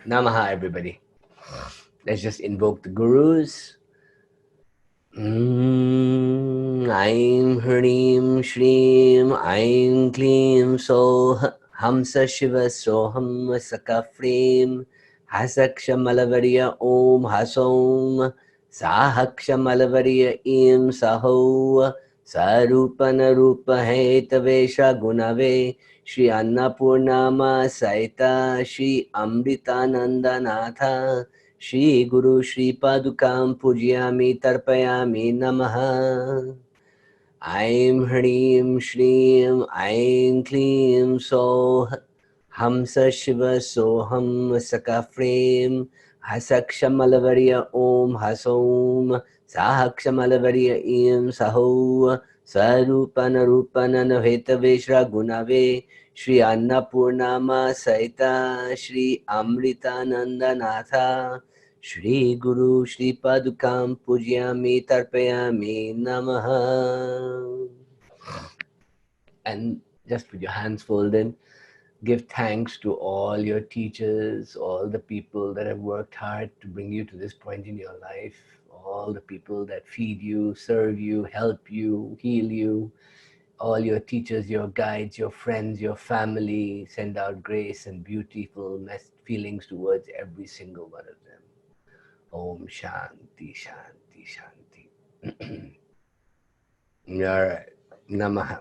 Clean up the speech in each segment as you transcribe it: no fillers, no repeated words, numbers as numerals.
Namaha, everybody. Let's just invoke the gurus. Aim Hrim Shrim Aim Klim Soh Hamsa Shiva Soham Sakafrim Hasakshamalavarya Om Hasom Sahakshamalavarya Im Saho Sarupana Rupa Hetavesha Gunave Shri Annapurnama Saita Shri Amritananda Natha Shri Guru Shri Padukam Pujyami Tarpayami Namaha. Aim Hrim Shrim Aim Klim Soh Hamsa Shiva Soham Sakafrem Hasakshamalavarya Om Hasom Sahakshamalavarya Im Saho Sarupana Rupana Navetaveshra Gunave Shri Annapurnama Saita Shri Amritananda Natha Shri Guru Shri Padukam Pujyami Tarpayami Namaha. And just with your hands folded, give thanks to all your teachers, all the people that have worked hard to bring you to this point in your life, all the people that feed you, serve you, help you, heal you, all your teachers, your guides, your friends, your family. Send out grace and beautiful feelings towards every single one of them. Om Shanti, Shanti, Shanti. All right. Namaha.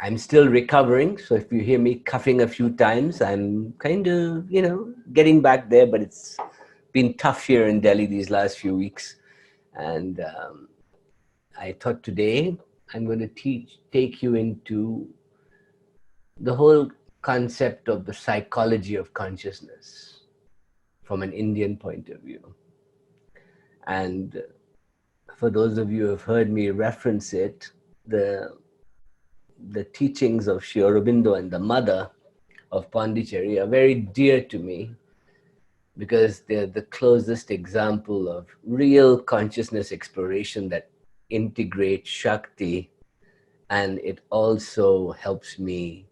I'm still recovering, so if you hear me coughing a few times, I'm kind of, getting back there, but it's been tough here in Delhi these last few weeks. And I thought today I'm going to take you into the whole concept of the psychology of consciousness from an Indian point of view. And for those of you who have heard me reference it, the teachings of Sri Aurobindo and the mother of Pondicherry are very dear to me because they're the closest example of real consciousness exploration that integrates Shakti, and it also helps me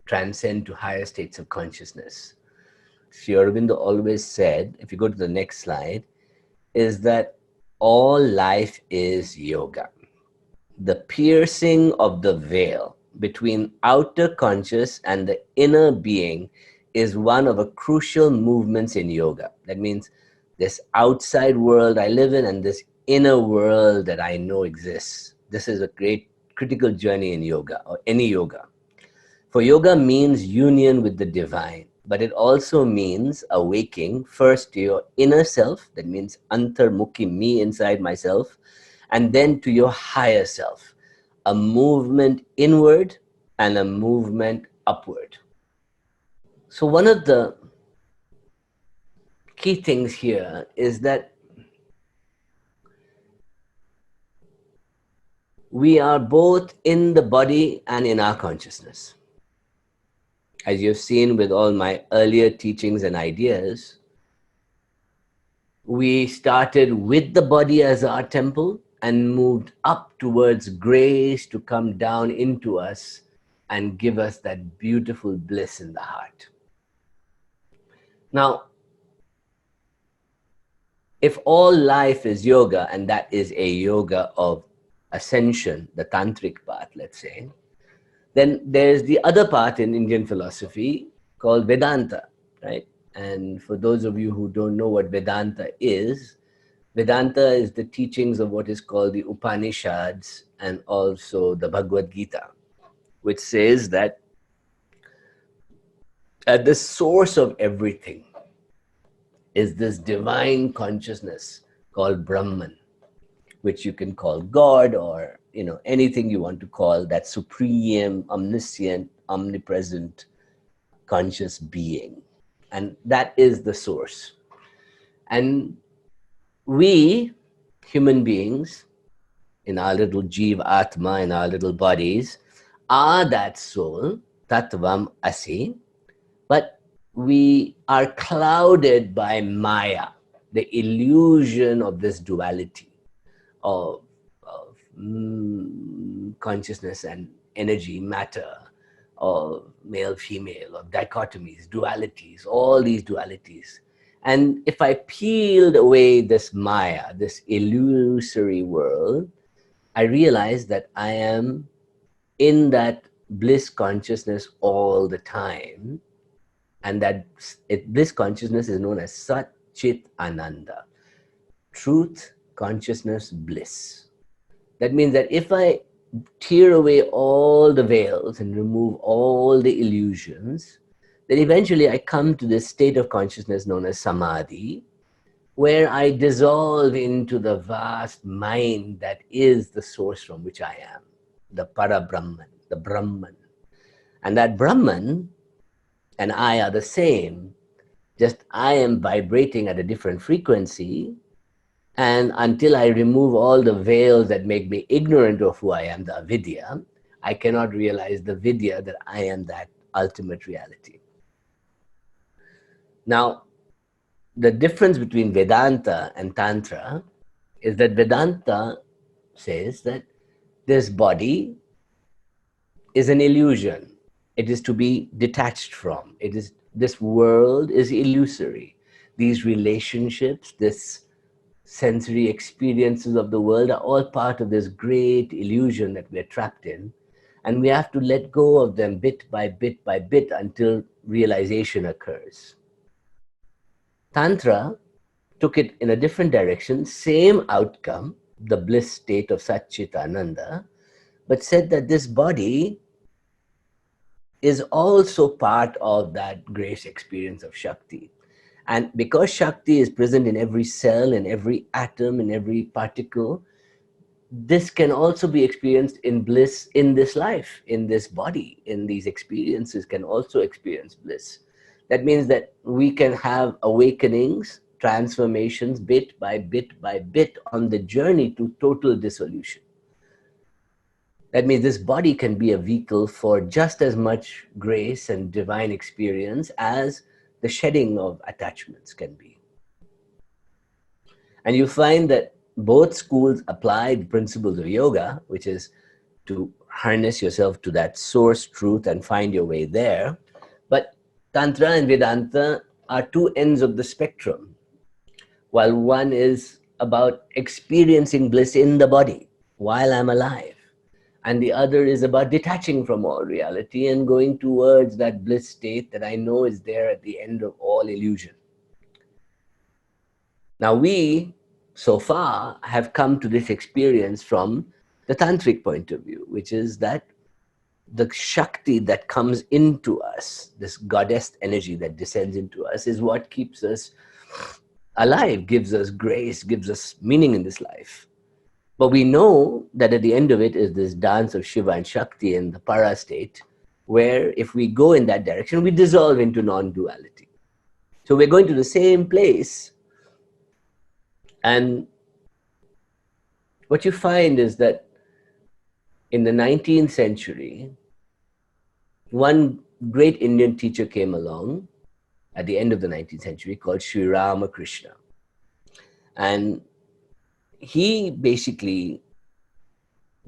transcend to higher states of consciousness. Sri Aurobindo always said, if you go to the next slide, is that all life is yoga. The piercing of the veil between outer conscious and the inner being is one of the crucial movements in yoga. That means this outside world I live in and this inner world that I know exists. This is a great critical journey in yoga or any yoga. For yoga means union with the divine, but it also means awaking first to your inner self. That means antarmukhi, me inside myself, and then to your higher self, a movement inward and a movement upward. So one of the key things here is that we are both in the body and in our consciousness. As you've seen with all my earlier teachings and ideas, we started with the body as our temple and moved up towards grace to come down into us and give us that beautiful bliss in the heart. Now, if all life is yoga, and that is a yoga of ascension, the tantric path, let's say, then there's the other part in Indian philosophy called Vedanta, right? And for those of you who don't know what Vedanta is the teachings of what is called the Upanishads and also the Bhagavad Gita, which says that at the source of everything is this divine consciousness called Brahman, which you can call God or anything you want to call that supreme, omniscient, omnipresent, conscious being. And that is the source. And we, human beings, in our little Jeev Atma, in our little bodies, are that soul, Tattvam Asi, but we are clouded by Maya, the illusion of this duality of consciousness and energy, matter, of male, female, of dichotomies, dualities, all these dualities. And if I peeled away this Maya, this illusory world, I realized that I am in that bliss consciousness all the time. And that bliss consciousness is known as Sat Chit Ananda. Truth, consciousness, bliss. That means that if I tear away all the veils and remove all the illusions, then eventually I come to this state of consciousness known as Samadhi, where I dissolve into the vast mind that is the source from which I am, the Para-Brahman, the Brahman. And that Brahman and I are the same, just I am vibrating at a different frequency. And until I remove all the veils that make me ignorant of who I am, the avidya, I cannot realize the vidya, that I am that ultimate reality. Now, the difference between Vedanta and Tantra is that Vedanta says that this body is an illusion. It is to be detached from. This world is illusory. These relationships, this sensory experiences of the world are all part of this great illusion that we're trapped in. And we have to let go of them bit by bit by bit until realization occurs. Tantra took it in a different direction, same outcome, the bliss state of Sat Chit Ananda, but said that this body is also part of that grace experience of Shakti. And because Shakti is present in every cell, in every atom, in every particle, this can also be experienced in bliss in this life, in this body, in these experiences can also experience bliss. That means that we can have awakenings, transformations, bit by bit on the journey to total dissolution. That means this body can be a vehicle for just as much grace and divine experience as the shedding of attachments can be. And you find that both schools apply the principles of yoga, which is to harness yourself to that source truth and find your way there. But Tantra and Vedanta are two ends of the spectrum. While one is about experiencing bliss in the body while I'm alive, and the other is about detaching from all reality and going towards that bliss state that I know is there at the end of all illusion. Now we, so far, have come to this experience from the tantric point of view, which is that the Shakti that comes into us, this goddess energy that descends into us, is what keeps us alive, gives us grace, gives us meaning in this life. But we know that at the end of it is this dance of Shiva and Shakti in the para state, where if we go in that direction, we dissolve into non-duality. So we're going to the same place. And what you find is that in the 19th century, one great Indian teacher came along at the end of the 19th century called Sri Ramakrishna. And he basically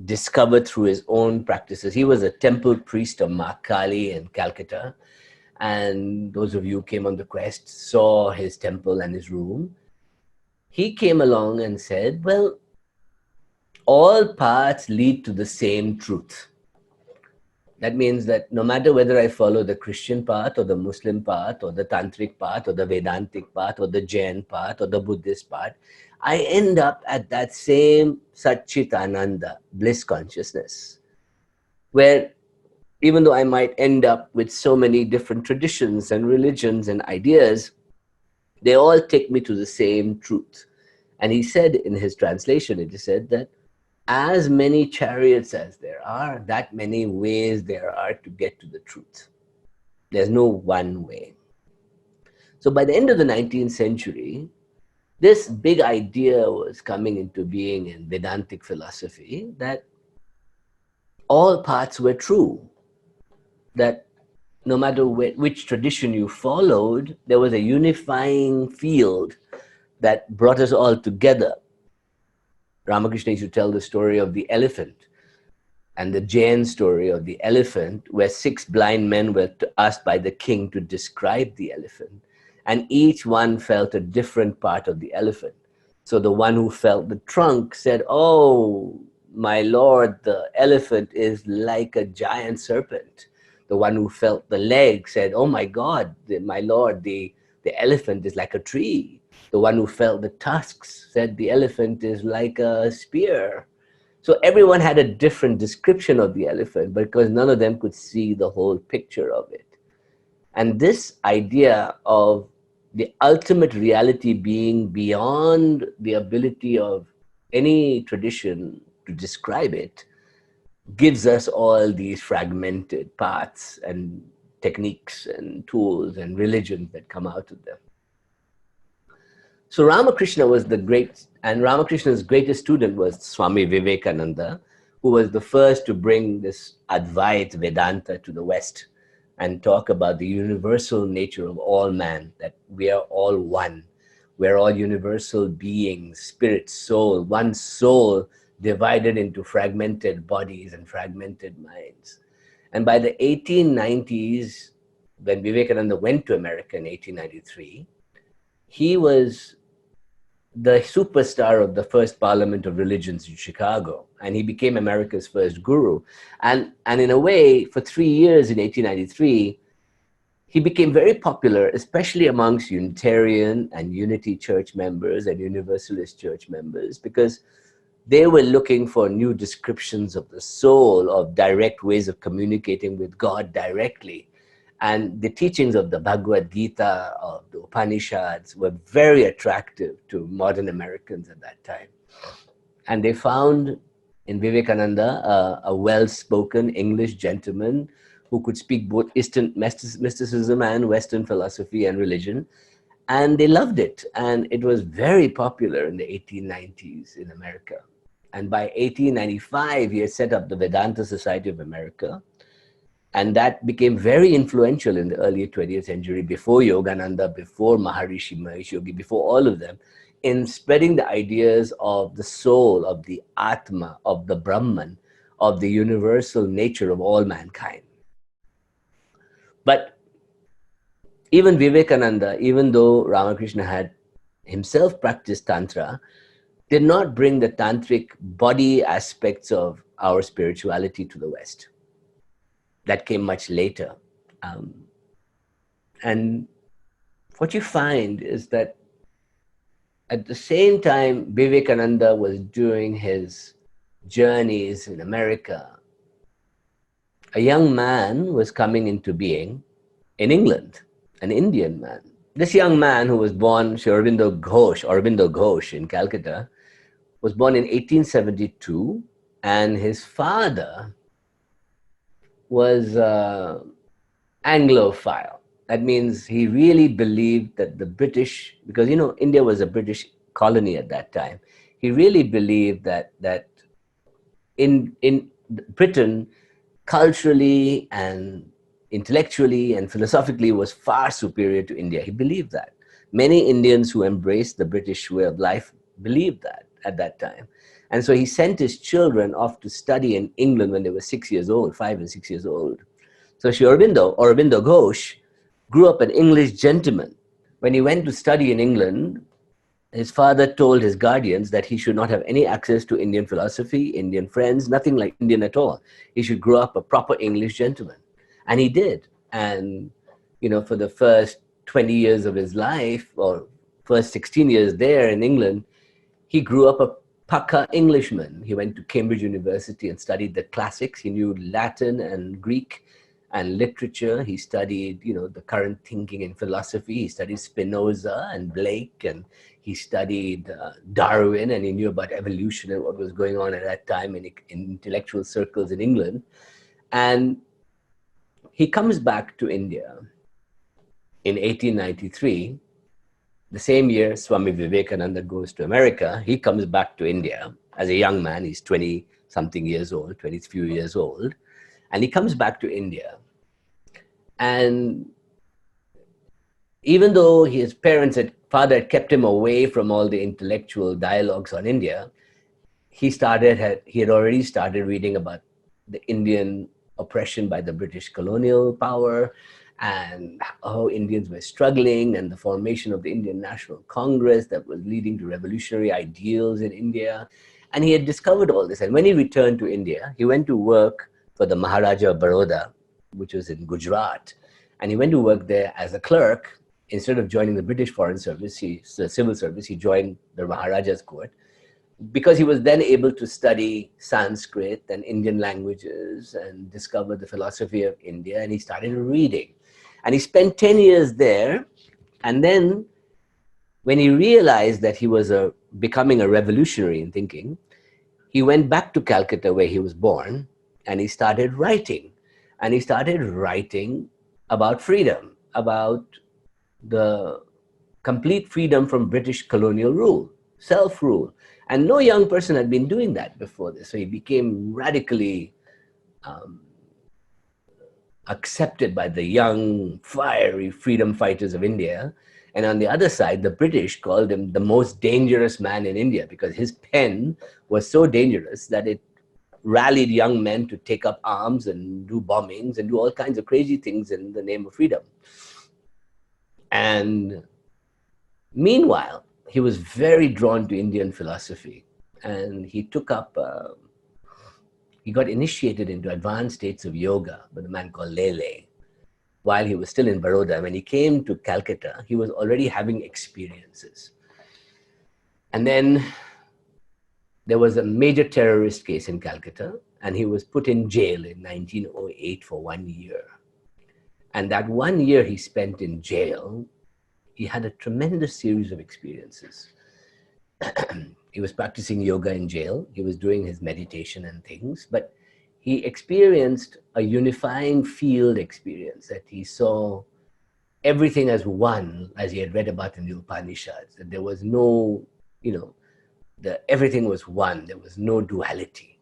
discovered through his own practices. He was a temple priest of Ma Kali in Calcutta. And those of you who came on the quest saw his temple and his room. He came along and said, well, all paths lead to the same truth. That means that no matter whether I follow the Christian path or the Muslim path or the Tantric path or the Vedantic path or the Jain path or the Buddhist path, I end up at that same Sat Chit Ananda, bliss consciousness, where even though I might end up with so many different traditions and religions and ideas, they all take me to the same truth. And he said in his translation, he said that as many chariots as there are, that many ways there are to get to the truth. There's no one way. So by the end of the 19th century, this big idea was coming into being in Vedantic philosophy that all paths were true, that no matter which tradition you followed, there was a unifying field that brought us all together. Ramakrishna used to tell the story of the elephant. and the Jain story of the elephant, where 6 blind men were asked by the king to describe the elephant, and each one felt a different part of the elephant. So the one who felt the trunk said, "Oh, my lord, the elephant is like a giant serpent." The one who felt the leg said, "Oh my God, my lord, the elephant is like a tree." The one who felt the tusks said the elephant is like a spear. So everyone had a different description of the elephant because none of them could see the whole picture of it. And this idea of the ultimate reality being beyond the ability of any tradition to describe it gives us all these fragmented paths and techniques and tools and religions that come out of them. So Ramakrishna was the great, and Ramakrishna's greatest student was Swami Vivekananda, who was the first to bring this Advaita Vedanta to the West and talk about the universal nature of all man, that we are all one. We're all universal beings, spirit, soul, one soul divided into fragmented bodies and fragmented minds. And by the 1890s, when Vivekananda went to America in 1893, he was the superstar of the first Parliament of Religions in Chicago, and he became America's first guru. And in a way, for 3 years in 1893, he became very popular, especially amongst Unitarian and Unity Church members and Universalist Church members, because they were looking for new descriptions of the soul, of direct ways of communicating with God directly. And the teachings of the Bhagavad Gita, of the Upanishads, were very attractive to modern Americans at that time. And they found in Vivekananda a well-spoken English gentleman who could speak both Eastern mysticism and Western philosophy and religion. And they loved it. And it was very popular in the 1890s in America. And by 1895, he had set up the Vedanta Society of America. And that became very influential in the early 20th century, before Yogananda, before Maharishi Mahesh Yogi, before all of them, in spreading the ideas of the soul, of the Atma, of the Brahman, of the universal nature of all mankind. But even Vivekananda, even though Ramakrishna had himself practiced Tantra, did not bring the tantric body aspects of our spirituality to the West. That came much later. And what you find is that at the same time Vivekananda was doing his journeys in America, a young man was coming into being in England, an Indian man. This young man, who was born, Sri Aurobindo Ghosh in Calcutta, was born in 1872, and his father was Anglophile. That means he really believed that the British, because India was a British colony at that time, he really believed that in Britain, culturally and intellectually and philosophically, was far superior to India. He believed that. Many Indians who embraced the British way of life believed that at that time. And so he sent his children off to study in England when they were 6 years old, 5 and 6 years old. So Sri Aurobindo Ghosh, grew up an English gentleman. When he went to study in England, his father told his guardians that he should not have any access to Indian philosophy, Indian friends, nothing like Indian at all. He should grow up a proper English gentleman. And he did. And, for the first 20 years of his life, or first 16 years there in England, he grew up a Paka Englishman. He went to Cambridge University and studied the classics. He knew Latin and Greek and literature. He studied, the current thinking in philosophy. He studied Spinoza and Blake, and he studied Darwin, and he knew about evolution and what was going on at that time in intellectual circles in England. And he comes back to India in 1893. The same year Swami Vivekananda goes to America, he comes back to India as a young man. He's 20-something years old, 20 few years old. And he comes back to India. And even though his father had kept him away from all the intellectual dialogues on India, he had already started reading about the Indian oppression by the British colonial power, and how Indians were struggling, and the formation of the Indian National Congress that was leading to revolutionary ideals in India. And he had discovered all this. And when he returned to India, he went to work for the Maharaja of Baroda, which was in Gujarat. And he went to work there as a clerk. Instead of joining the British Foreign Service, the civil service, he joined the Maharaja's court, because he was then able to study Sanskrit and Indian languages and discover the philosophy of India. And he started reading. And he spent 10 years there. And then when he realized that he was becoming a revolutionary in thinking, he went back to Calcutta, where he was born, and he started writing. And he started writing about freedom, about the complete freedom from British colonial rule, self-rule. And no young person had been doing that before this. So he became radically accepted by the young, fiery freedom fighters of India. And on the other side, the British called him the most dangerous man in India, because his pen was so dangerous that it rallied young men to take up arms and do bombings and do all kinds of crazy things in the name of freedom. And meanwhile, he was very drawn to Indian philosophy, and he took up, he got initiated into advanced states of yoga with a man called Lele while he was still in Baroda. When he came to Calcutta, he was already having experiences. And then there was a major terrorist case in Calcutta, and he was put in jail in 1908 for 1 year. And that 1 year he spent in jail, he had a tremendous series of experiences. He was practicing yoga in jail. He was doing his meditation and things, but he experienced a unifying field experience, that he saw everything as one, as he had read about in the Upanishads, that there was no, everything was one, there was no duality.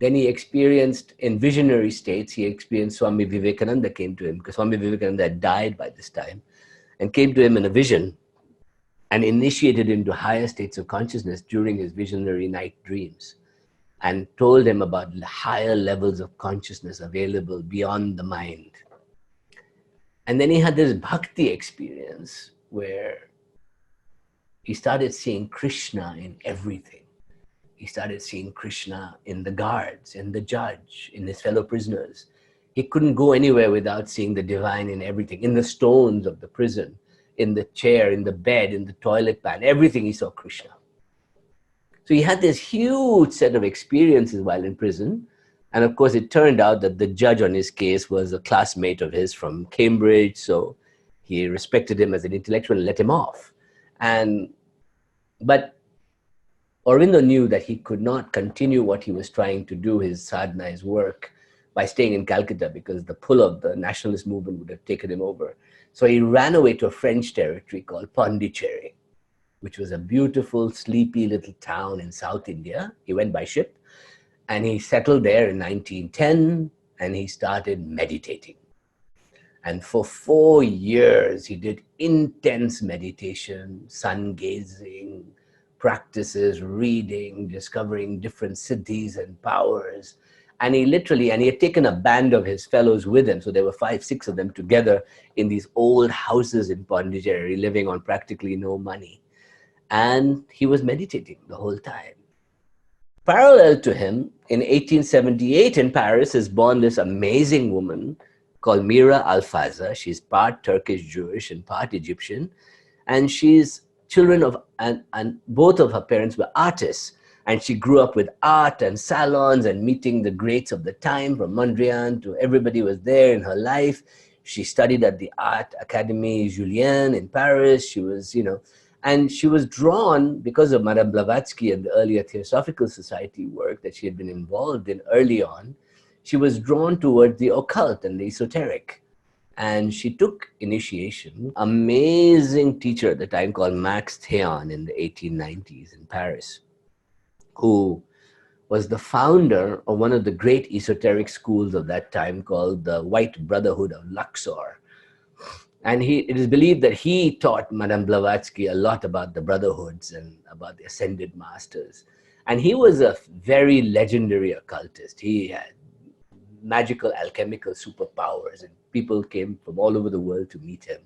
Then he experienced, in visionary states, he experienced Swami Vivekananda came to him, because Swami Vivekananda had died by this time, and came to him in a vision and initiated him to higher states of consciousness during his visionary night dreams, and told him about higher levels of consciousness available beyond the mind. And then he had this bhakti experience where he started seeing Krishna in everything. He started seeing Krishna in the guards, in the judge, in his fellow prisoners. He couldn't go anywhere without seeing the divine in everything, in the stones of the prison, in the chair, in the bed, in the toilet pan, everything he saw Krishna. So he had this huge set of experiences while in prison. And of course, it turned out that the judge on his case was a classmate of his from Cambridge. So he respected him as an intellectual and let him off. But Aurobindo knew that he could not continue what he was trying to do, his sadhana, his work, by staying in Calcutta, because the pull of the nationalist movement would have taken him over. So he ran away to a French territory called Pondicherry, which was a beautiful, sleepy little town in South India. He went by ship, and he settled there in 1910, and he started meditating. And for 4 years, he did intense meditation, sun gazing, practices, reading, discovering different siddhis and powers. And he had taken a band of his fellows with him. So there were 5, 6 of them together in these old houses in Pondicherry, living on practically no money. And he was meditating the whole time. Parallel to him, in 1878 in Paris is born this amazing woman called Mira Alfaza. She's part Turkish Jewish and part Egyptian. And she's children of, and both of her parents were artists. And she grew up with art and salons and meeting the greats of the time, from Mondrian to everybody was there in her life. She studied at the Art Académie Julian in Paris. She was, and she was drawn, because of Madame Blavatsky and the earlier Theosophical Society work that she had been involved in early on, she was drawn towards the occult and the esoteric. And she took initiation. Amazing teacher at the time called Max Theon in the 1890s in Paris, who was the founder of one of the great esoteric schools of that time called the White Brotherhood of Luxor. And it is believed that he taught Madame Blavatsky a lot about the brotherhoods and about the ascended masters. And he was a very legendary occultist. He had magical alchemical superpowers, and people came from all over the world to meet him.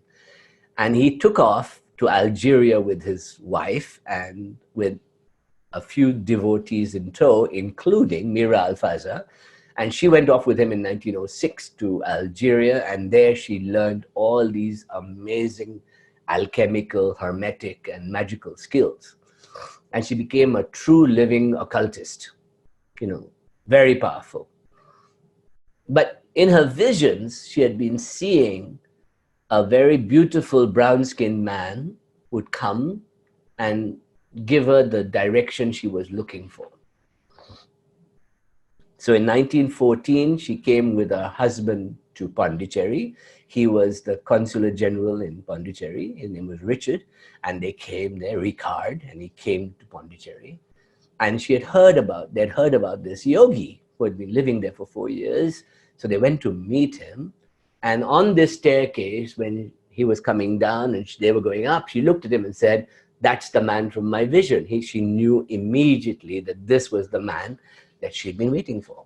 And he took off to Algeria with his wife and with a few devotees in tow, including Mira Alfaza. And she went off with him in 1906 to Algeria, and there she learned all these amazing alchemical, hermetic, and magical skills. And she became a true living occultist, very powerful. But in her visions, she had been seeing a very beautiful brown-skinned man would come and give her the direction she was looking for. So in 1914, she came with her husband to Pondicherry. He was the consular general in Pondicherry. His name was Richard. And they came there, Ricard, and he came to Pondicherry. And they'd heard about this yogi who had been living there for 4 years. So they went to meet him. And on this staircase, when he was coming down and they were going up, she looked at him and said, "That's the man from my vision." She knew immediately that this was the man that she'd been waiting for.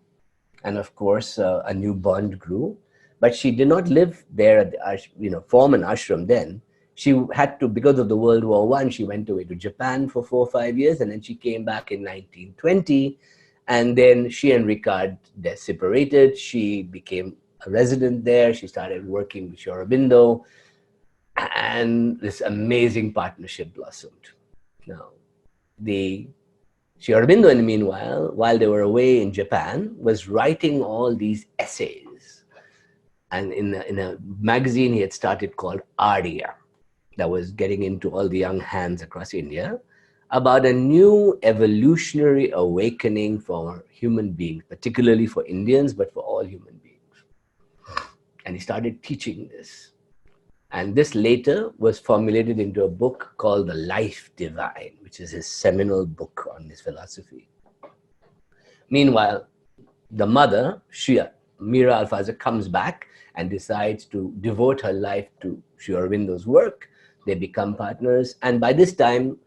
And of course, a new bond grew. But she did not live there at the form an ashram then. She had to, because of the World War I, she went away to Japan for 4 or 5 years, and then she came back in 1920. And then she and Ricard, they separated. She became a resident there. She started working with Sri Aurobindo, and this amazing partnership blossomed. Now, Sri Aurobindo, in the meanwhile, while they were away in Japan, was writing all these essays. And in a magazine he had started called Arya, that was getting into all the young hands across India, about a new evolutionary awakening for human beings, particularly for Indians, but for all human beings. And he started teaching this. And this later was formulated into a book called The Life Divine, which is his seminal book on his philosophy. Meanwhile, the mother, Mira Alfaza, comes back and decides to devote her life to Sri Aurobindo's work. They become partners. And by this time,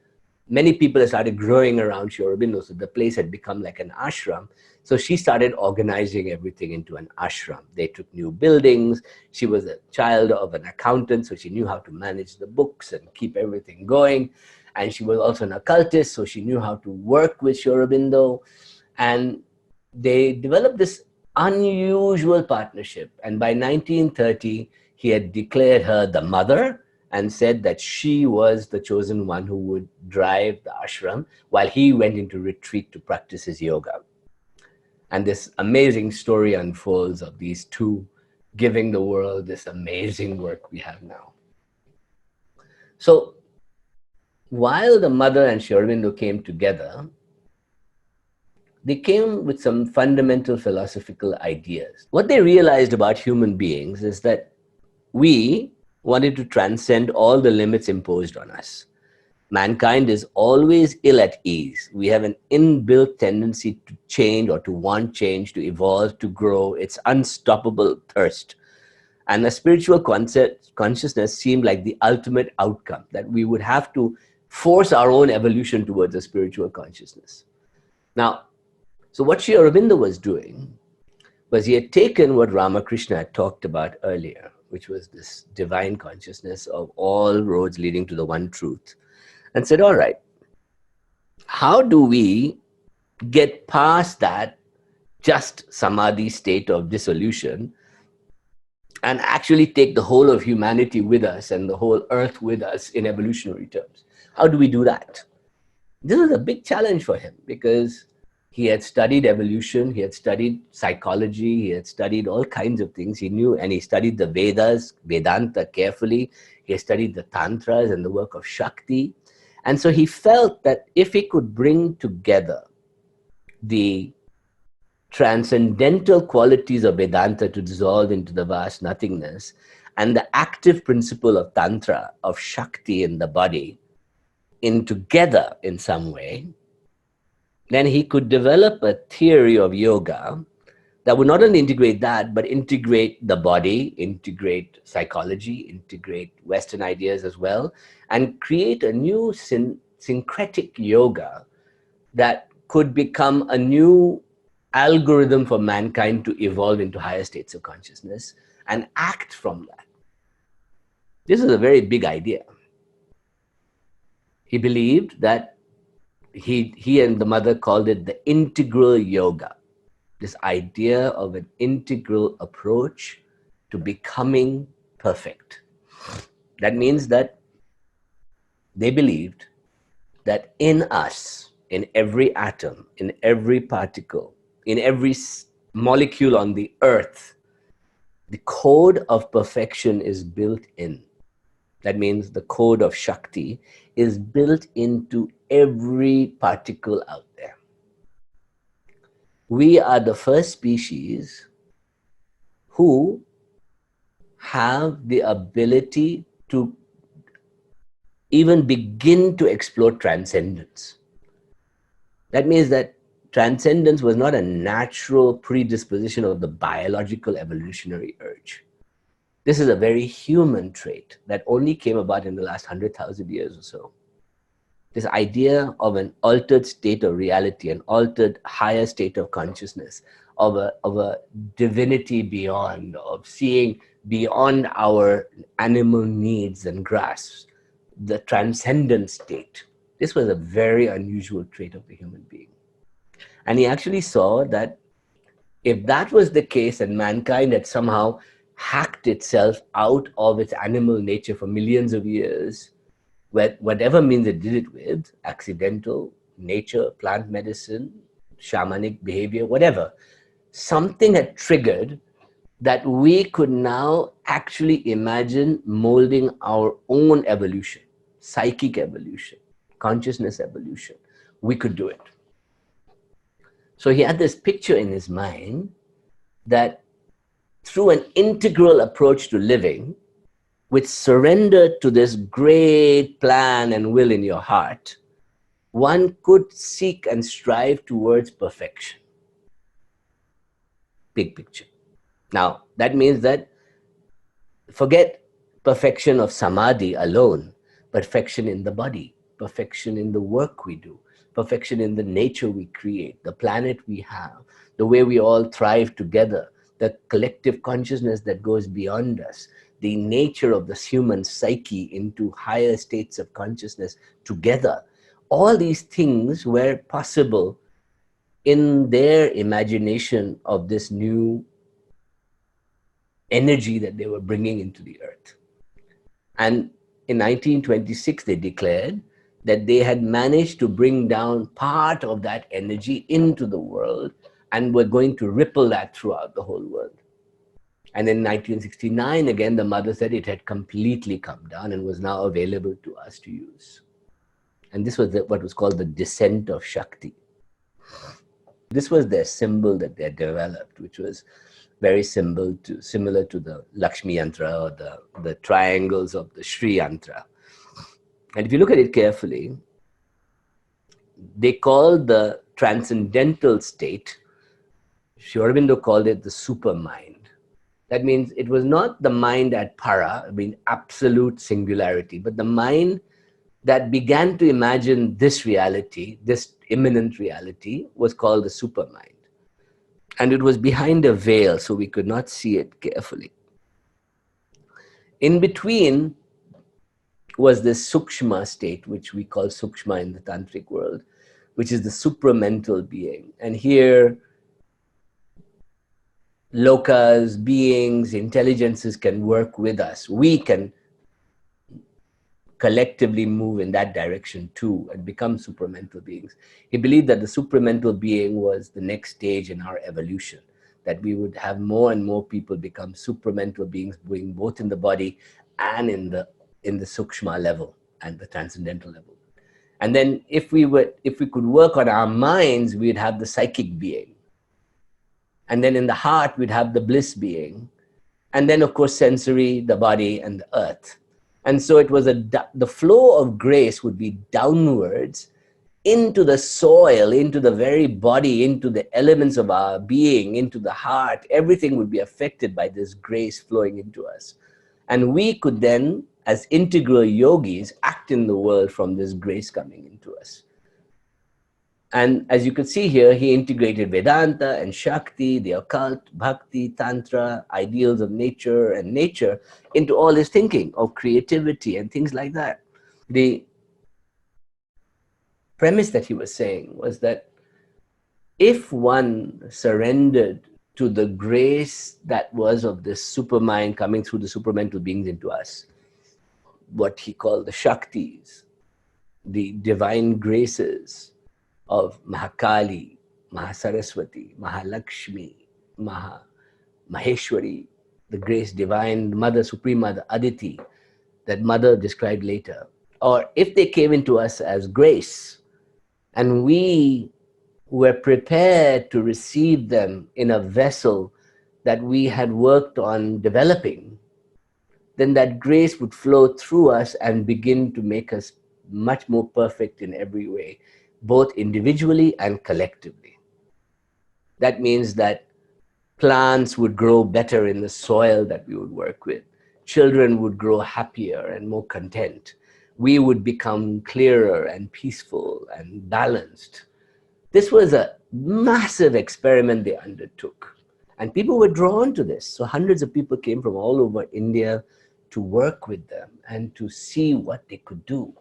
many people had started growing around Sri Aurobindo, so the place had become like an ashram. So she started organizing everything into an ashram. They took new buildings. She was a child of an accountant, so she knew how to manage the books and keep everything going. And she was also an occultist, so she knew how to work with Sri Aurobindo. And they developed this unusual partnership. And by 1930, he had declared her the mother and said that she was the chosen one who would drive the ashram while he went into retreat to practice his yoga. And this amazing story unfolds of these two giving the world this amazing work we have now. So while the mother and Sri Aurobindo came together, they came with some fundamental philosophical ideas. What they realized about human beings is that we wanted to transcend all the limits imposed on us. Mankind is always ill at ease. We have an inbuilt tendency to change or to want change, to evolve, to grow. It's unstoppable thirst. And the spiritual consciousness seemed like the ultimate outcome, that we would have to force our own evolution towards a spiritual consciousness. Now, so what Sri Aurobindo was doing was he had taken what Ramakrishna had talked about earlier, which was this divine consciousness of all roads leading to the one truth, and said, all right, how do we get past that just samadhi state of dissolution and actually take the whole of humanity with us and the whole earth with us in evolutionary terms? How do we do that? This was a big challenge for him because he had studied evolution, he had studied psychology, he had studied all kinds of things. He knew, and he studied the Vedas, Vedanta carefully. He had studied the tantras and the work of Shakti. And so he felt that if he could bring together the transcendental qualities of Vedanta to dissolve into the vast nothingness and the active principle of tantra, of Shakti in the body, in together in some way, then he could develop a theory of yoga that would not only integrate that, but integrate the body, integrate psychology, integrate Western ideas as well, and create a new syncretic yoga that could become a new algorithm for mankind to evolve into higher states of consciousness and act from that. This is a very big idea. He believed that he and the mother called it the integral yoga, this idea of an integral approach to becoming perfect. That means that they believed that in us, in every atom, in every particle, in every molecule on the earth, the code of perfection is built in. That means the code of Shakti is built into every particle out there. We are the first species who have the ability to even begin to explore transcendence. That means that transcendence was not a natural predisposition of the biological evolutionary urge. This is a very human trait that only came about in the last 100,000 years or so. This idea of an altered state of reality, an altered higher state of consciousness, of a divinity beyond, of seeing beyond our animal needs and grasps, the transcendent state. This was a very unusual trait of the human being. And he actually saw that if that was the case and mankind had somehow hacked itself out of its animal nature for millions of years, whatever means it did it with, accidental, nature, plant medicine, shamanic behavior, whatever, something had triggered that we could now actually imagine molding our own evolution, psychic evolution, consciousness evolution. We could do it. So he had this picture in his mind that through an integral approach to living, with surrender to this great plan and will in your heart, one could seek and strive towards perfection. Big picture. Now, that means that forget perfection of samadhi alone, perfection in the body, perfection in the work we do, perfection in the nature we create, the planet we have, the way we all thrive together, the collective consciousness that goes beyond us, the nature of this human psyche into higher states of consciousness together. All these things were possible in their imagination of this new energy that they were bringing into the earth. And in 1926, they declared that they had managed to bring down part of that energy into the world and were going to ripple that throughout the whole world. And in 1969, again, the mother said it had completely come down and was now available to us to use. And this was what was called the descent of Shakti. This was their symbol that they developed, which was very similar to the Lakshmi Yantra or the triangles of the Sri Yantra. And if you look at it carefully, they called the transcendental state, Sri Aurobindo called it the super mind. That means it was not the mind at para, I mean absolute singularity, but the mind that began to imagine this reality, this immanent reality, was called the super mind. And it was behind a veil, so we could not see it carefully. In between was this sukshma state, which we call sukshma in the tantric world, which is the supramental being. And here, lokas, beings, intelligences can work with us. We can collectively move in that direction too and become supramental beings. He believed that the supramental being was the next stage in our evolution, that we would have more and more people become supramental beings, being both in the body and in the sukshma level and the transcendental level. And then if we could work on our minds, we'd have the psychic being. And then in the heart, we'd have the bliss being. And then, of course, sensory, the body, and the earth. And so it was the flow of grace would be downwards into the soil, into the very body, into the elements of our being, into the heart. Everything would be affected by this grace flowing into us. And we could then, as integral yogis, act in the world from this grace coming into us. And as you can see here, he integrated Vedanta and Shakti, the occult, bhakti, tantra, ideals of nature and nature into all his thinking of creativity and things like that. The premise that he was saying was that if one surrendered to the grace that was of this supermind coming through the supermental beings into us, what he called the Shaktis, the divine graces of Mahakali, Mahasaraswati, Mahalakshmi, Maheshwari, the grace divine mother, supreme mother, Aditi, that mother described later. Or if they came into us as grace and we were prepared to receive them in a vessel that we had worked on developing, then that grace would flow through us and begin to make us much more perfect in every way, both individually and collectively. That means that plants would grow better in the soil that we would work with. Children would grow happier and more content. We would become clearer and peaceful and balanced. This was a massive experiment they undertook. And people were drawn to this. So hundreds of people came from all over India to work with them and to see what they could do.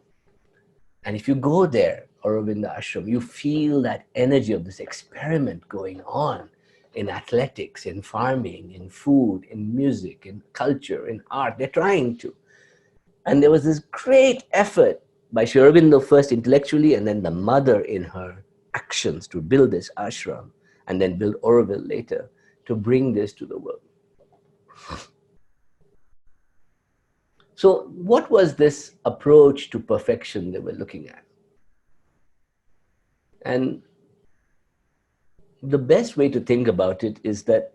And if you go there, Aurobindo Ashram, you feel that energy of this experiment going on in athletics, in farming, in food, in music, in culture, in art. They're trying to. And there was this great effort by Sri Aurobindo first intellectually, and then the mother in her actions to build this ashram, and then build Auroville later, to bring this to the world. So what was this approach to perfection they were looking at? And the best way to think about it is that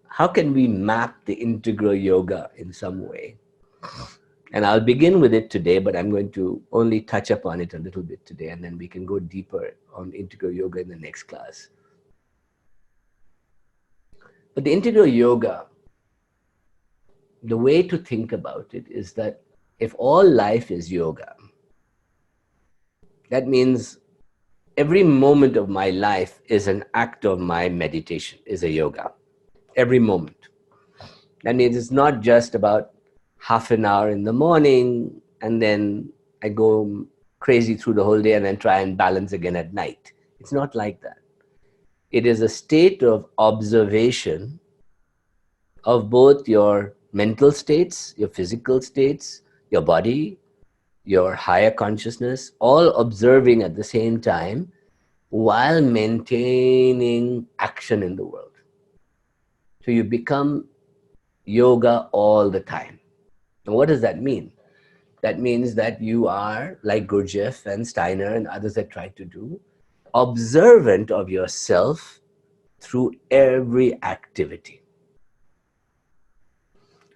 how can we map the integral yoga in some way? And I'll begin with it today, but I'm going to only touch upon it a little bit today, and then we can go deeper on integral yoga in the next class. But the integral yoga, the way to think about it is that if all life is yoga, that means every moment of my life is an act of my meditation, is a yoga. Every moment. That means it's not just about half an hour in the morning and then I go crazy through the whole day and then try and balance again at night. It's not like that. It is a state of observation of both your mental states, your physical states, your body, your higher consciousness, all observing at the same time while maintaining action in the world. So you become yoga all the time. And what does that mean? That means that you are, like Gurdjieff and Steiner and others that try to do, observant of yourself through every activity.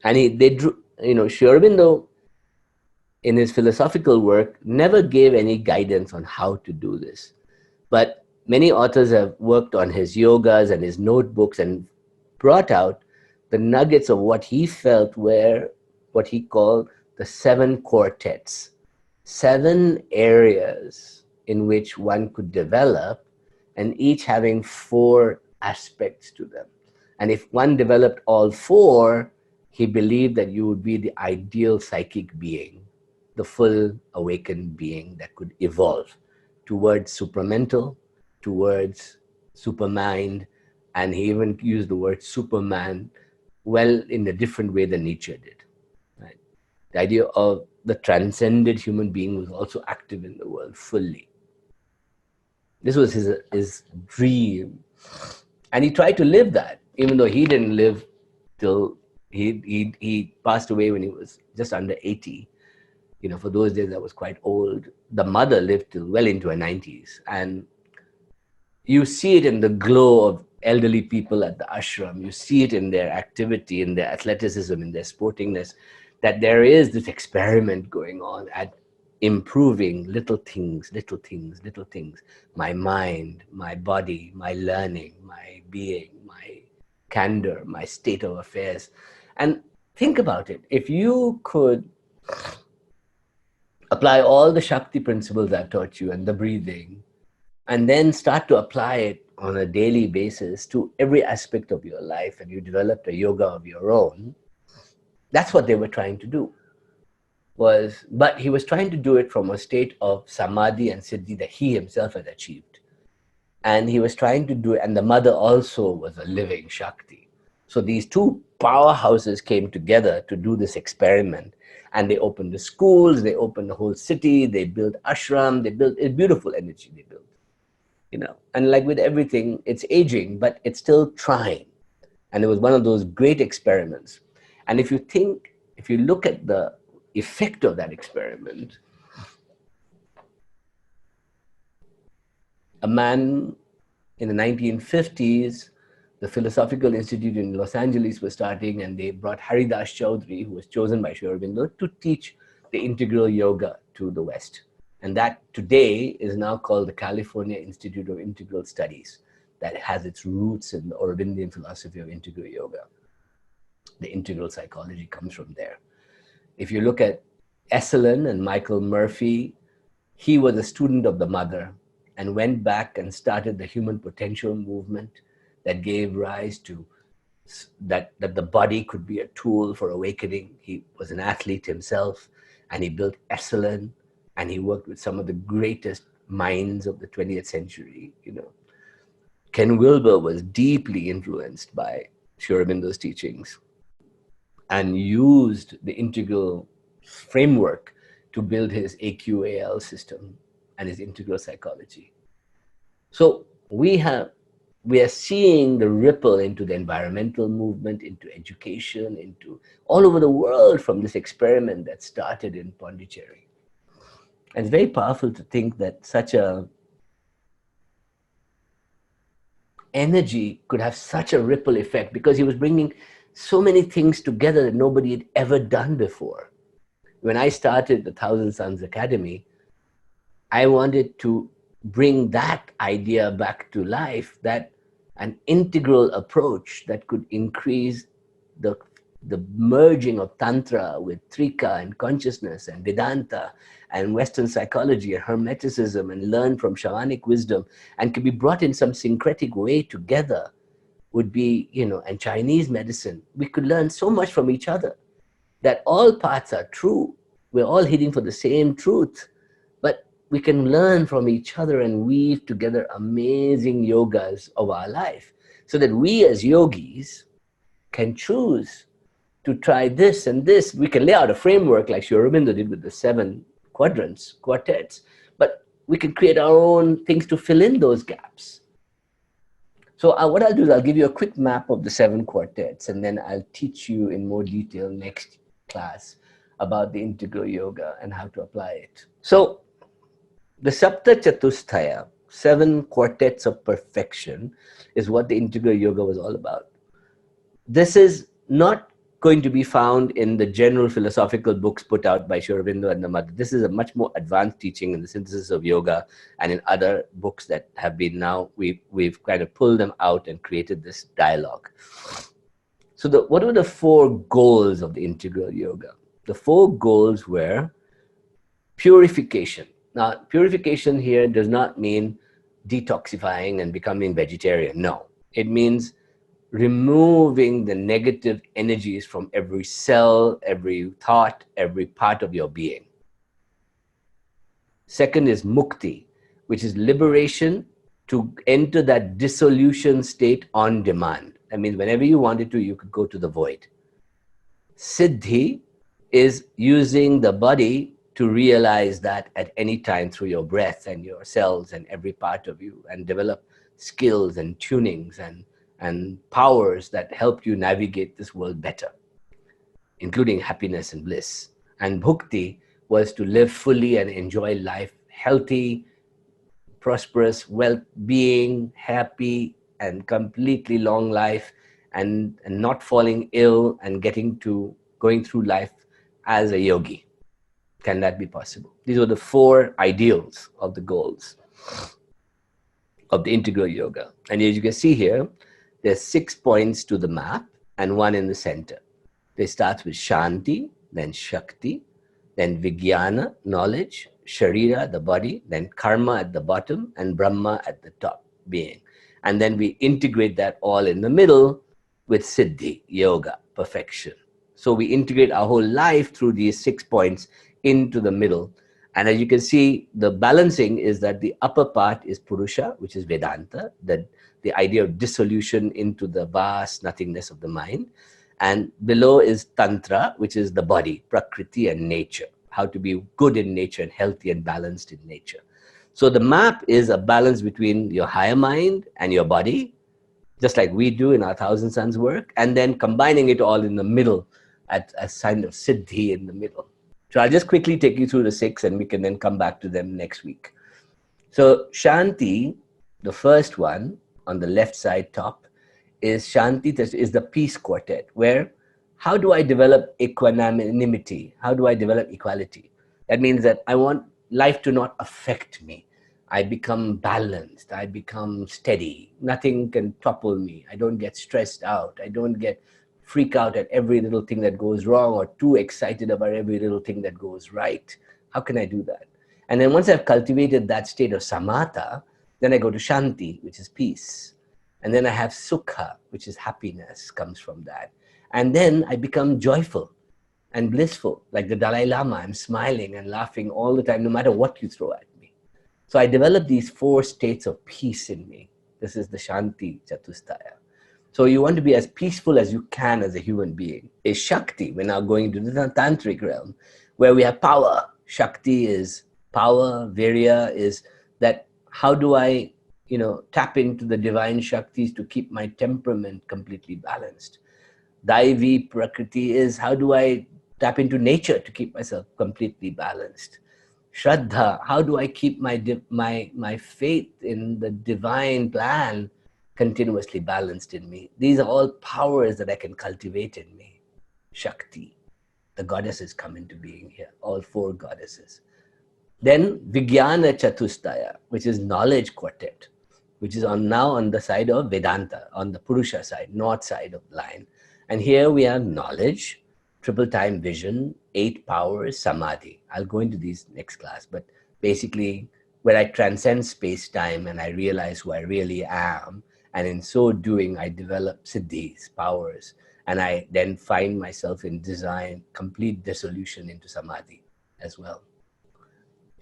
And they drew, Sri Aurobindo, in his philosophical work, never gave any guidance on how to do this. But many authors have worked on his yogas and his notebooks and brought out the nuggets of what he felt were what he called the 7 quartets, 7 areas in which one could develop, and each having 4 aspects to them. And if one developed all 4, he believed that you would be the ideal psychic being, the full awakened being that could evolve towards supramental, towards supermind, and he even used the word superman, well, in a different way than Nietzsche did. Right? The idea of the transcended human being was also active in the world fully. This was his dream. And he tried to live that, even though he didn't live till he passed away when he was just under 80. For those days, that was quite old. The mother lived till well into her 90s. And you see it in the glow of elderly people at the ashram. You see it in their activity, in their athleticism, in their sportingness, that there is this experiment going on at improving little things, little things, little things. My mind, my body, my learning, my being, my candor, my state of affairs. And think about it. If you could apply all the Shakti principles I've taught you and the breathing and then start to apply it on a daily basis to every aspect of your life, and you developed a yoga of your own. That's what they were trying to do. But he was trying to do it from a state of samadhi and siddhi that he himself had achieved. And he was trying to do it, and the mother also was a living Shakti. So these two powerhouses came together to do this experiment, and they opened the schools, they opened the whole city, they built ashram, they built a beautiful energy they built, and like with everything, it's aging, but it's still trying. And it was one of those great experiments. And if you look at the effect of that experiment, a man in the 1950s, the Philosophical Institute in Los Angeles was starting, and they brought Haridas Choudhury, who was chosen by Sri Aurobindo, to teach the integral yoga to the West. And that today is now called the California Institute of Integral Studies, that has its roots in the Aurobindian philosophy of integral yoga. The integral psychology comes from there. If you look at Esalen and Michael Murphy, he was a student of the mother and went back and started the human potential movement that gave rise to that the body could be a tool for awakening. He was an athlete himself, and he built Esalen, and he worked with some of the greatest minds of the 20th century. Ken Wilber was deeply influenced by Sri Aurobindo's teachings and used the integral framework to build his AQAL system and his integral psychology. So we are seeing the ripple into the environmental movement, into education, into all over the world from this experiment that started in Pondicherry. And it's very powerful to think that such a energy could have such a ripple effect, because he was bringing so many things together that nobody had ever done before. When I started the Thousand Suns Academy, I wanted to bring that idea back to life, that an integral approach that could increase the merging of tantra with trika and consciousness and Vedanta and Western psychology and Hermeticism, and learn from shamanic wisdom, and could be brought in some syncretic way together, would be, and Chinese medicine. We could learn so much from each other, that all paths are true. We're all heading for the same truth, but we can learn from each other and weave together amazing yogas of our life, so that we as yogis can choose to try this and this. We can lay out a framework like Sri Aurobindo did with the 7 quartets, but we can create our own things to fill in those gaps. So what I'll do is I'll give you a quick map of the 7 quartets, and then I'll teach you in more detail next class about the integral yoga and how to apply it. So the Sapta Chatusthaya, 7 quartets of perfection, is what the integral yoga was all about. This is not going to be found in the general philosophical books put out by Sri Aurobindo and the mother. This is a much more advanced teaching in the Synthesis of Yoga and in other books that have been now, we've kind of pulled them out and created this dialogue. So what were the 4 goals of the integral yoga? The 4 goals were purification. Now, purification here does not mean detoxifying and becoming vegetarian. No, it means removing the negative energies from every cell, every thought, every part of your being. Second is mukti, which is liberation to enter that dissolution state on demand. That means whenever you wanted to, you could go to the void. Siddhi is using the body to realize that at any time through your breath and your cells and every part of you, and develop skills and tunings and powers that help you navigate this world better, including happiness and bliss. And bhukti was to live fully and enjoy life, healthy, prosperous, well-being, happy, and completely long life, and not falling ill, and going through life as a yogi. Can that be possible? These were the 4 ideals of the goals of the integral yoga. And as you can see here, there's 6 points to the map and 1 in the center. They start with Shanti, then Shakti, then Vijnana, knowledge, Sharira, the body, then Karma at the bottom, and Brahma at the top, being. And then we integrate that all in the middle with Siddhi, yoga, perfection. So we integrate our whole life through these 6 points into the middle. And as you can see, the balancing is that the upper part is Purusha, which is Vedanta, the idea of dissolution into the vast nothingness of the mind. And below is Tantra, which is the body, Prakriti and nature, how to be good in nature and healthy and balanced in nature. So the map is a balance between your higher mind and your body, just like we do in our Thousand Suns work, and then combining it all in the middle at a sign of Siddhi in the middle. So I'll just quickly take you through the 6 and we can then come back to them next week. So Shanti, the first one on the left side top, is Shanti, is the peace quartet, where how do I develop equanimity? How do I develop equality? That means that I want life to not affect me. I become balanced. I become steady. Nothing can topple me. I don't get stressed out. I don't get freak out at every little thing that goes wrong or too excited about every little thing that goes right. How can I do that? And then once I've cultivated that state of samatha, then I go to Shanti, which is peace. And then I have Sukha, which is happiness, comes from that. And then I become joyful and blissful, like the Dalai Lama. I'm smiling and laughing all the time, no matter what you throw at me. So I develop these 4 states of peace in me. This is the Shanti Chatusthaya. So you want to be as peaceful as you can as a human being. Is Shakti. We're now going to the tantric realm, where we have power. Shakti is power. Virya is that how do I, tap into the divine Shaktis to keep my temperament completely balanced. Daivi Prakriti is how do I tap into nature to keep myself completely balanced. Shraddha, how do I keep my faith in the divine plan continuously balanced in me? These are all powers that I can cultivate in me. Shakti, the goddesses come into being here, all 4 goddesses. Then Vijnana Chatusthaya, which is knowledge quartet, which is now on the side of Vedanta, on the Purusha side, north side of the line. And here we have knowledge, triple time vision, 8 powers, samadhi. I'll go into these next class, but basically where I transcend space-time and I realize who I really am. And in so doing, I develop siddhis, powers, and I then find myself in complete dissolution into samadhi as well.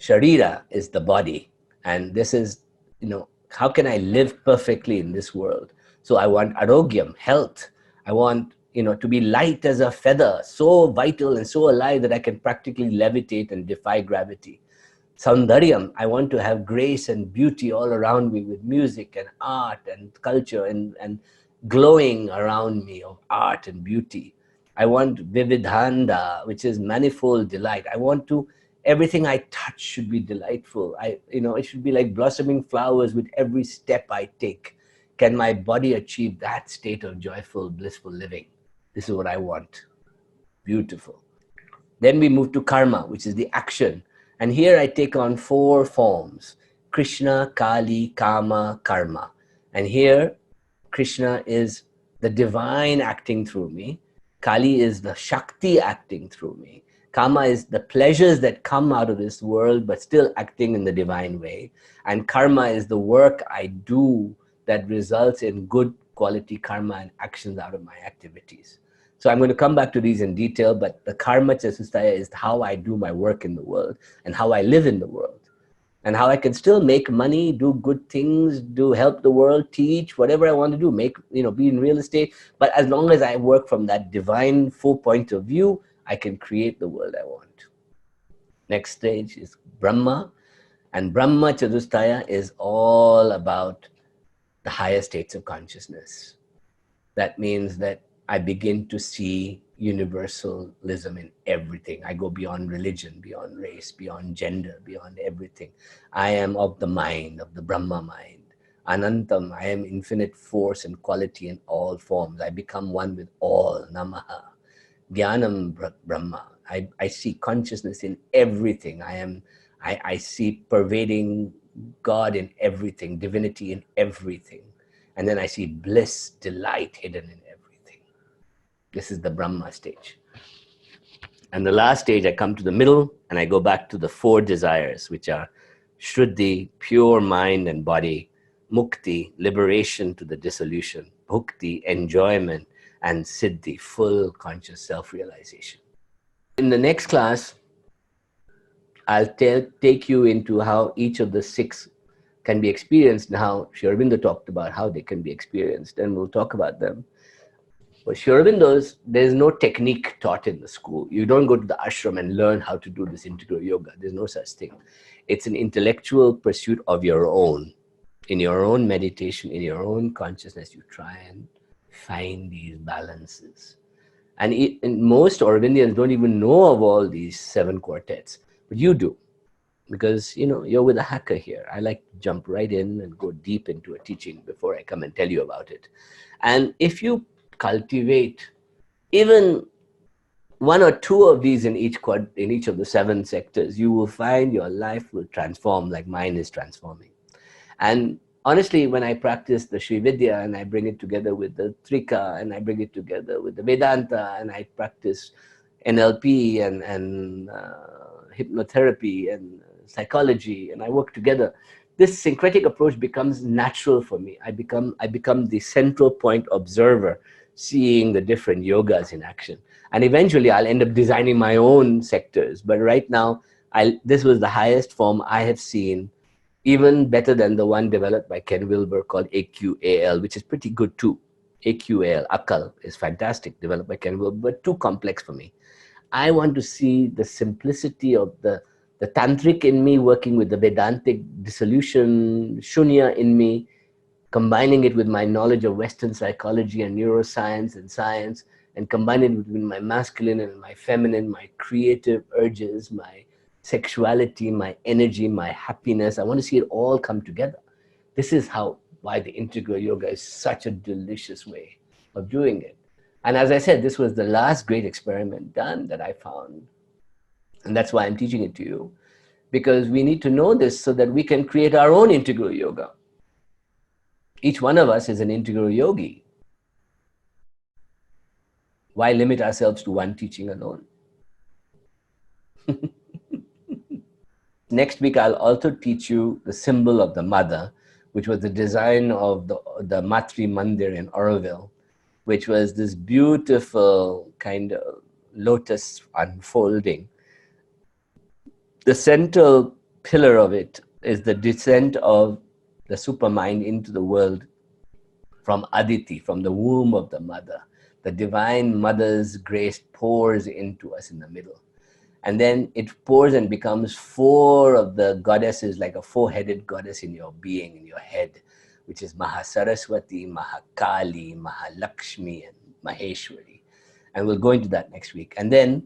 Sharira is the body. And this is, how can I live perfectly in this world? So I want arogyam, health. I want, to be light as a feather, so vital and so alive that I can practically levitate and defy gravity. Saundaryam, I want to have grace and beauty all around me with music and art and culture and glowing around me of art and beauty. I want vividhanda, which is manifold delight. I want to, everything I touch should be delightful. It should be like blossoming flowers with every step I take. Can my body achieve that state of joyful, blissful living? This is what I want. Beautiful. Then we move to karma, which is the action. And here I take on 4 forms: Krishna, Kali, Kama, Karma. And here, Krishna is the divine acting through me. Kali is the Shakti acting through me. Kama is the pleasures that come out of this world, but still acting in the divine way. And karma is the work I do that results in good quality karma and actions out of my activities. So I'm going to come back to these in detail, but the karma chatusthaya is how I do my work in the world and how I live in the world and how I can still make money, do good things, help the world, teach, whatever I want to do, be in real estate. But as long as I work from that divine full point of view, I can create the world I want. Next stage is Brahma. And Brahma chatusthaya is all about the higher states of consciousness. That means that I begin to see universalism in everything. I go beyond religion, beyond race, beyond gender, beyond everything. I am of the mind, of the Brahma mind. Anantam, I am infinite force and quality in all forms. I become one with all. Namaha. Jnanam Brahma. I see consciousness in everything. I see pervading God in everything, divinity in everything. And then I see bliss, delight hidden in everything. This is the Brahma stage. And the last stage, I come to the middle and I go back to the 4 desires, which are Shruddhi, pure mind and body, Mukti, liberation to the dissolution, Bhukti, enjoyment, and Siddhi, full conscious self-realization. In the next class, I'll take you into how each of the 6 can be experienced and how Sri Aurobindo talked about how they can be experienced, and we'll talk about them. For Sri Aurobindo's, there's no technique taught in the school. You don't go to the ashram and learn how to do this integral yoga. There's no such thing. It's an intellectual pursuit of your own. In your own meditation, in your own consciousness, you try and find these balances. And most Aurobindians don't even know of all these 7 quartets, but you do. Because, you know, you're with a hacker here. I like to jump right in and go deep into a teaching before I come and tell you about it. And if you cultivate even 1 or 2 of these in each of the 7 sectors, you will find your life will transform like mine is transforming. And honestly, when I practice the Sri Vidya and I bring it together with the Trika and I bring it together with the Vedanta and I practice NLP and hypnotherapy and psychology and I work together, this syncretic approach becomes natural for me. I become the central point observer, seeing the different yogas in action. And eventually I'll end up designing my own sectors. But right now, this was the highest form I have seen, even better than the one developed by Ken Wilber called AQAL, which is pretty good too. AQAL, Akal, is fantastic, developed by Ken Wilber, but too complex for me. I want to see the simplicity of the tantric in me working with the Vedantic dissolution, shunya in me, combining it with my knowledge of Western psychology and neuroscience and science, and combining it with my masculine and my feminine, my creative urges, my sexuality, my energy, my happiness. I want to see it all come together. This is why the integral yoga is such a delicious way of doing it. And as I said, this was the last great experiment done that I found. And that's why I'm teaching it to you, because we need to know this so that we can create our own integral yoga. Each one of us is an integral yogi. Why limit ourselves to one teaching alone? Next week, I'll also teach you the symbol of the mother, which was the design of the Matri Mandir in Auroville, which was this beautiful kind of lotus unfolding. The central pillar of it is the descent of the supermind into the world from Aditi, from the womb of the mother. The divine mother's grace pours into us in the middle. And then it pours and becomes 4 of the goddesses, like a 4-headed goddess in your being, in your head, which is Mahasaraswati, Mahakali, Mahalakshmi, and Maheshwari. And we'll go into that next week. And then,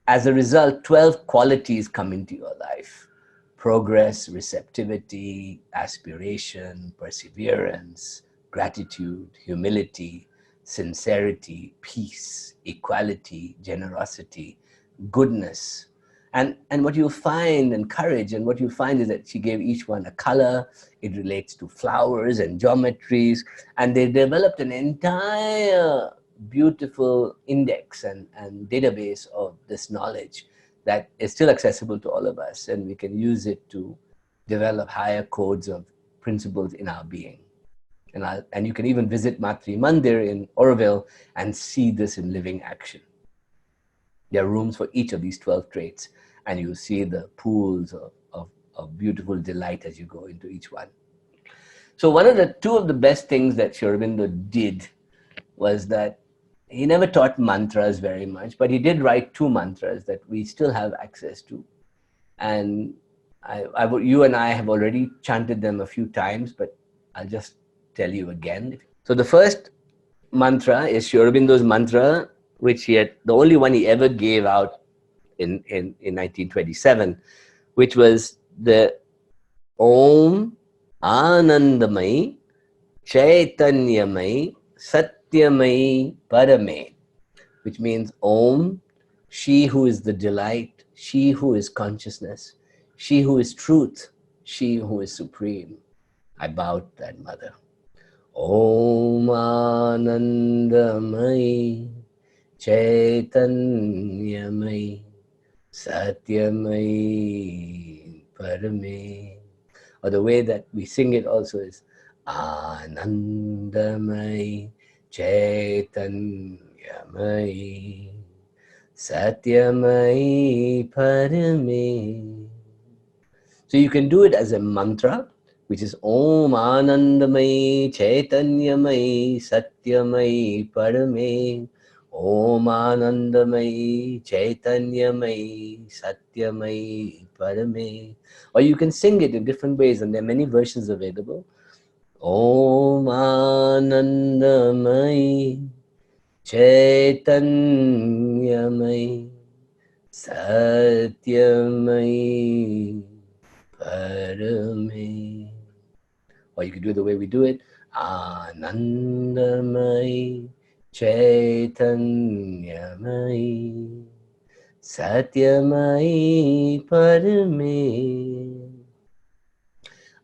as a result, 12 qualities come into your life: progress, receptivity, aspiration, perseverance, gratitude, humility, sincerity, peace, equality, generosity, goodness. And what you'll find, and courage, and what you'll find is that she gave each one a color. It relates to flowers and geometries, and they developed an entire beautiful index and database of this knowledge that is still accessible to all of us, and we can use it to develop higher codes of principles in our being. And you can even visit Matri Mandir in Auroville and see this in living action. There are rooms for each of these 12 traits, and you'll see the pools of beautiful delight as you go into each one. So two of the best things that Sri Aurobindo did was that he never taught mantras very much, but he did write 2 mantras that we still have access to. And you and I have already chanted them a few times, but I'll just tell you again. So the first mantra is Sri Aurobindo's mantra, which the only one he ever gave out in 1927, which was the Om Anandamai Chaitanyamai Satyamai Parame, which means Om, she who is the delight, she who is consciousness, she who is truth, she who is supreme. I bow to that mother. Om Anandamai Chaitanyamai Satyamai Parame. Or the way that we sing it also is Anandamai Chaitanyamai Satyamai Parame. So you can do it as a mantra, which is Om Anandamai Chaitanyamai Satyamai Parame. Om Anandamai Chaitanyamai Satyamai Parame. Or you can sing it in different ways, and there are many versions available. Om Anandamai Chaitanyamai Satyamai Parame. Or you can do it the way we do it. Anandamai Chaitanyamai Satyamai Parame.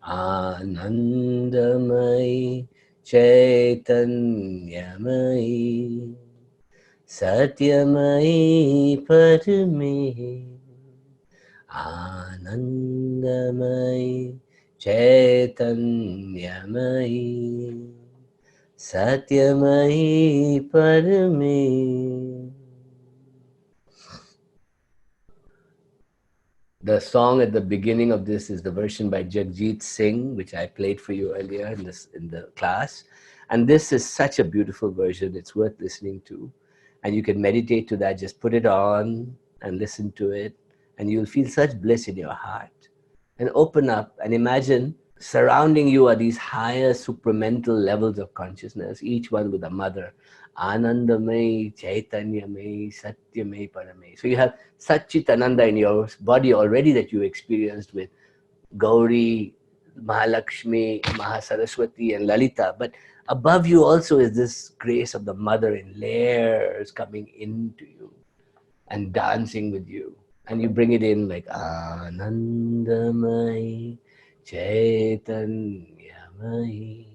Anandamai Chaitanyamai Satyamai Parame. Anandamai Chaitanyamai Satyamai Parame. The song at the beginning of this is the version by Jagjit Singh, which I played for you earlier in the class. And this is such a beautiful version. It's worth listening to. And you can meditate to that. Just put it on and listen to it. And you'll feel such bliss in your heart. And open up and imagine surrounding you are these higher supramental levels of consciousness, each one with a mother. Anandamai, Chaitanyamai, Satyamai, Paramai. So you have Satchitananda in your body already that you experienced with Gauri, Mahalakshmi, Mahasaraswati, and Lalita. But above you also is this grace of the mother in layers coming into you and dancing with you. And you bring it in like Anandamai, Chaitanyamai,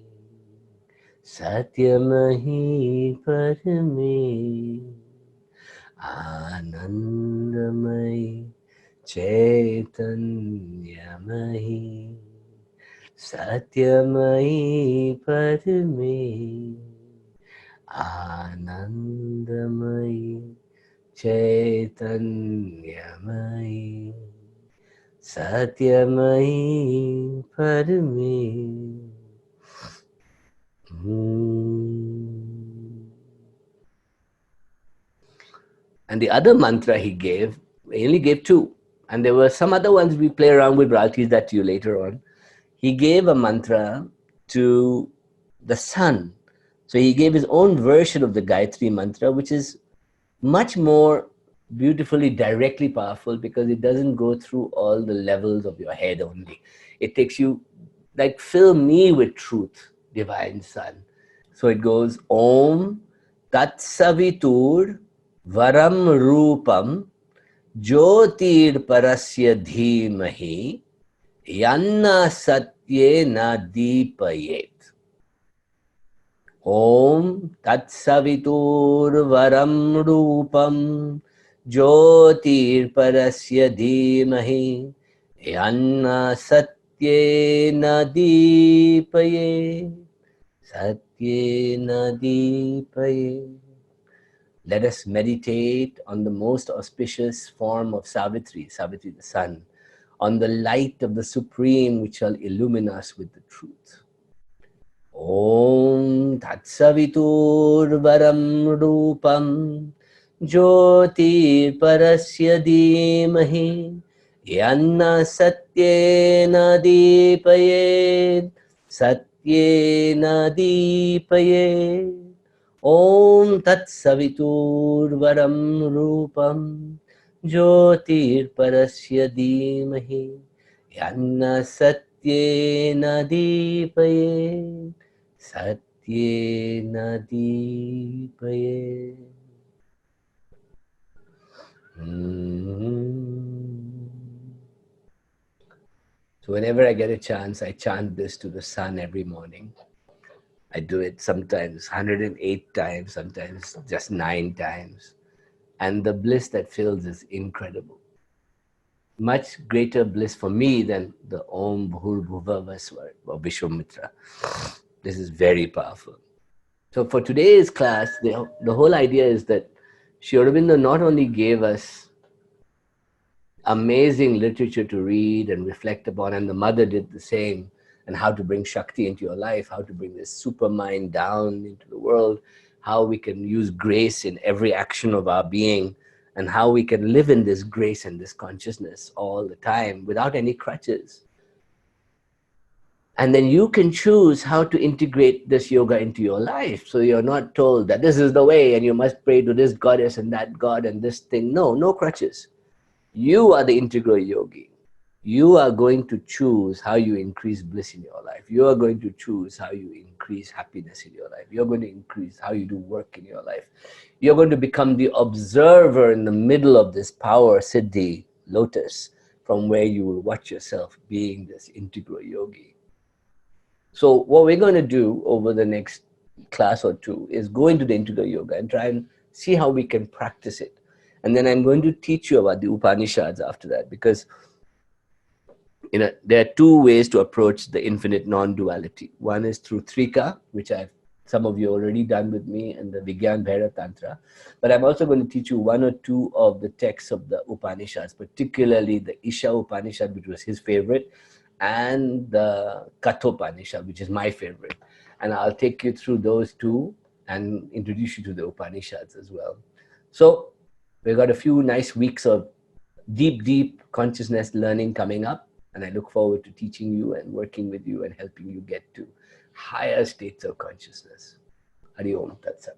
Satyamai Parame. Anandamai Chaitanyamai Satyamai Parame. Anandamai Chaitanyamai Satyamai Parame. And the other mantra he only gave two. And there were some other ones we play around with, but I'll teach that to you later on. He gave a mantra to the sun. So he gave his own version of the Gayatri mantra, which is much more beautifully directly powerful because it doesn't go through all the levels of your head only. It takes you, like, fill me with truth, divine sun. So it goes Om Tat Savitur Varam Rupam Jyotir Parasya Dhimahi Yanna Satyena Deepayet. Om Tat Savitur Varam Rupam Jyotir Parasya Dhimahi Yanna Satyena Deepayet. Satyena Deepayet. Let us meditate on the most auspicious form of Savitri, Savitri the sun, on the light of the Supreme which shall illumine us with the truth. Om Tatsavitur Varam Rupam Jyotir Parasya Dhimahi Yanna Satyena Deepayet. Satyena Deepayet. Om Tat Savitur Varam Rupam Jyotir Parasya Dhimahi Yanna Satyena Deepayet. Satyena Deepayet. So whenever I get a chance, I chant this to the sun every morning. I do it sometimes 108 times, sometimes just 9 times. And the bliss that fills is incredible. Much greater bliss for me than the Om Bhur Bhuva Vaswar or Vishwamitra. This is very powerful. So for today's class, the whole idea is that Sri Aurobindo not only gave us amazing literature to read and reflect upon, and the mother did the same, and how to bring Shakti into your life, how to bring this super mind down into the world, how we can use grace in every action of our being, and how we can live in this grace and this consciousness all the time without any crutches. And then you can choose how to integrate this yoga into your life. So you're not told that this is the way and you must pray to this goddess and that god and this thing. No, no crutches. You are the integral yogi. You are going to choose how you increase bliss in your life. You are going to choose how you increase happiness in your life. You're going to increase how you do work in your life. You're going to become the observer in the middle of this power, siddhi, lotus, from where you will watch yourself being this integral yogi. So what we're going to do over the next class or two is go into the integral yoga and try and see how we can practice it. And then I'm going to teach you about the Upanishads after that, because there are two ways to approach the infinite non-duality. One is through Trika, which some of you already done with me, and the Vigyan Bhaira Tantra. But I'm also going to teach you one or two of the texts of the Upanishads, particularly the Isha Upanishad, which was his favorite, and the Kathopanishad, which is my favorite. And I'll take you through those two and introduce you to the Upanishads as well. So we've got a few nice weeks of deep consciousnness learning coming up. And I look forward to teaching you and working with you and helping you get to higher states of consciousness. Hari Om Tat Sat.